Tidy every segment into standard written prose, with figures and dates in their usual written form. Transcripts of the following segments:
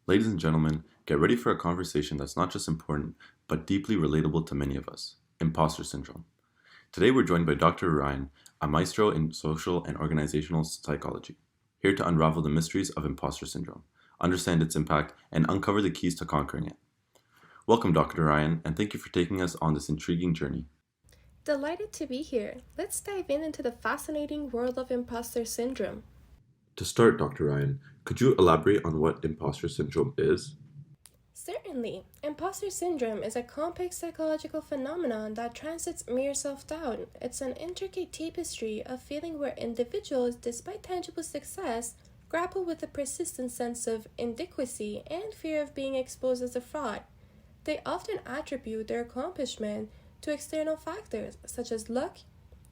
Ladies and gentlemen, get ready for a conversation that's not just important, but deeply relatable to many of us: imposter syndrome. Today we're joined by Dr. Ryan, a maestro in social and organizational psychology, here to unravel the mysteries of imposter syndrome, understand its impact, and uncover the keys to conquering it. Welcome, Dr. Ryan, and thank you for taking us on this intriguing journey. Delighted to be here. Let's dive into the fascinating world of imposter syndrome. To start, Dr. Ryan, could you elaborate on what imposter syndrome is? Certainly, imposter syndrome is a complex psychological phenomenon that transcends mere self doubt. It's an intricate tapestry of feeling where individuals, despite tangible success, grapple with a persistent sense of inadequacy and fear of being exposed as a fraud. They often attribute their accomplishment to external factors such as luck,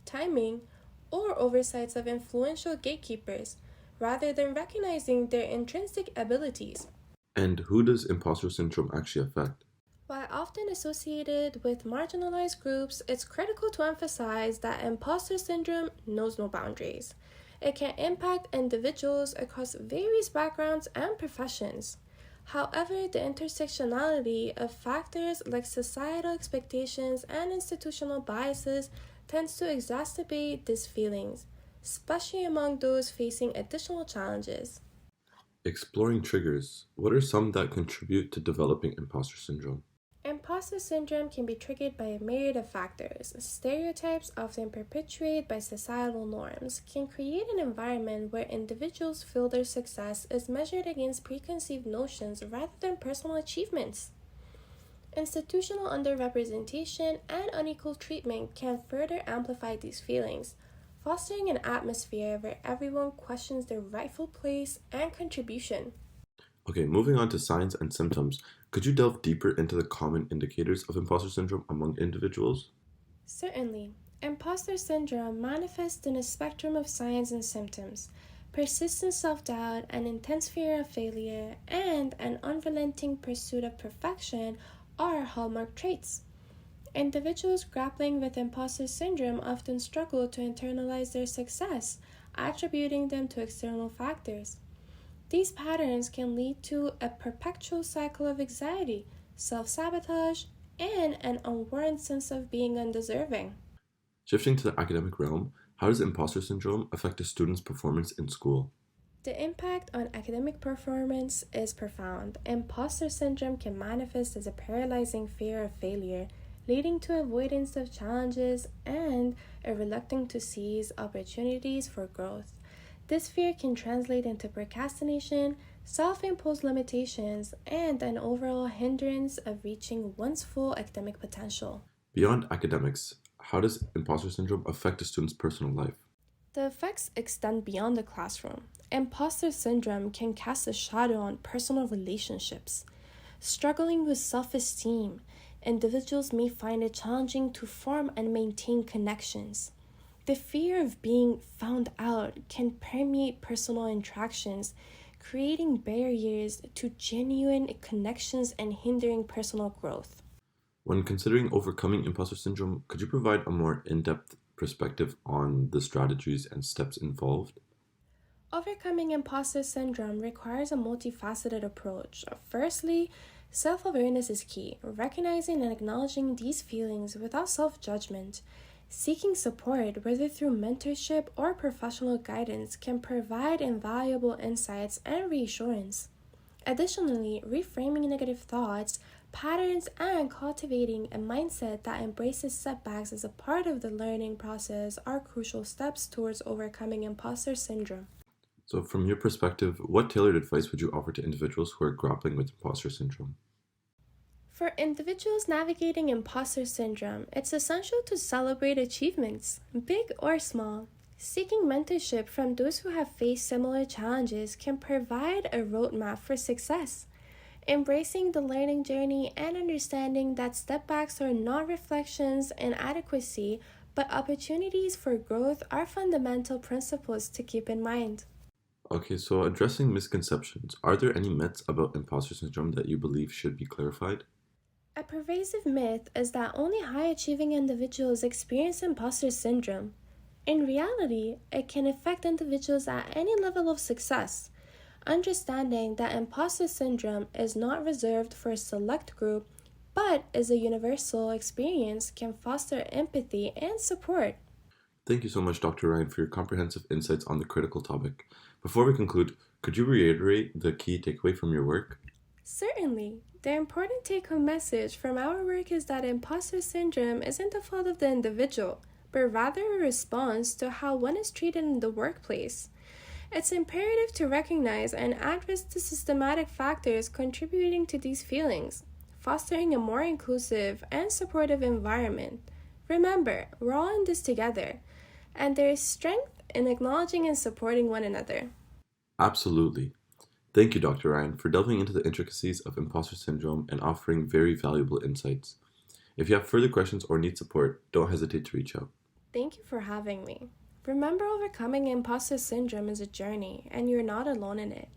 timing, or oversights of influential gatekeepers, rather than recognizing their intrinsic abilities. And who does imposter syndrome actually affect? While often associated with marginalized groups, it's critical to emphasize that imposter syndrome knows no boundaries. It can impact individuals across various backgrounds and professions. However, the intersectionality of factors like societal expectations and institutional biases tends to exacerbate these feelings, especially among those facing additional challenges. Exploring triggers, what are some that contribute to developing imposter syndrome? Imposter syndrome can be triggered by a myriad of factors. Stereotypes, often perpetuated by societal norms, can create an environment where individuals feel their success is measured against preconceived notions rather than personal achievements. Institutional underrepresentation and unequal treatment can further amplify these feelings, fostering an atmosphere where everyone questions their rightful place and contribution. Okay, moving on to signs and symptoms, could you delve deeper into the common indicators of imposter syndrome among individuals? Certainly, imposter syndrome manifests in a spectrum of signs and symptoms. Persistent self doubt, an intense fear of failure, and an unrelenting pursuit of perfection are hallmark traits. Individuals grappling with imposter syndrome often struggle to internalize their success, attributing them to external factors. These patterns can lead to a perpetual cycle of anxiety, self sabotage, and an unwarranted sense of being undeserving. Shifting to the academic realm, how does imposter syndrome affect a student's performance in school? The impact on academic performance is profound. Imposter syndrome can manifest as a paralyzing fear of failure, leading to avoidance of challenges and a reluctance to seize opportunities for growth. This fear can translate into procrastination, self imposed limitations, and an overall hindrance of reaching one's full academic potential. Beyond academics, how does imposter syndrome affect a student's personal life? The effects extend beyond the classroom. Imposter syndrome can cast a shadow on personal relationships. Struggling with self esteem, individuals may find it challenging to form and maintain connections. The fear of being found out can permeate personal interactions, creating barriers to genuine connections and hindering personal growth. When considering overcoming imposter syndrome, could you provide a more in depth perspective on the strategies and steps involved? Overcoming imposter syndrome requires a multifaceted approach. Firstly, self awareness is key, recognizing and acknowledging these feelings without self judgment. Seeking support, whether through mentorship or professional guidance, can provide invaluable insights and reassurance. Additionally, reframing negative thoughts, patterns, and cultivating a mindset that embraces setbacks as a part of the learning process are crucial steps towards overcoming imposter syndrome. So, from your perspective, what tailored advice would you offer to individuals who are grappling with imposter syndrome? For individuals navigating imposter syndrome, it's essential to celebrate achievements, big or small. Seeking mentorship from those who have faced similar challenges can provide a roadmap for success. Embracing the learning journey and understanding that setbacks are not reflections in inadequacy but opportunities for growth are fundamental principles to keep in mind. Okay, so addressing misconceptions, are there any myths about imposter syndrome that you believe should be clarified? A pervasive myth is that only high achieving individuals experience imposter syndrome. In reality, it can affect individuals at any level of success. Understanding that imposter syndrome is not reserved for a select group but is a universal experience can foster empathy and support. Thank you so much, Dr. Ryan, for your comprehensive insights on the critical topic. Before we conclude, could you reiterate the key takeaway from your work? Certainly, the important take home message from our work is that imposter syndrome isn't the fault of the individual, but rather a response to how one is treated in the workplace. It's imperative to recognize and address the systematic factors contributing to these feelings, fostering a more inclusive and supportive environment. Remember, we're all in this together, and there is strength in acknowledging and supporting one another. Absolutely. Thank you, Dr. Ryan, for delving into the intricacies of imposter syndrome and offering very valuable insights. If you have further questions or need support, don't hesitate to reach out. Thank you for having me. Remember, overcoming imposter syndrome is a journey, and you're not alone in it.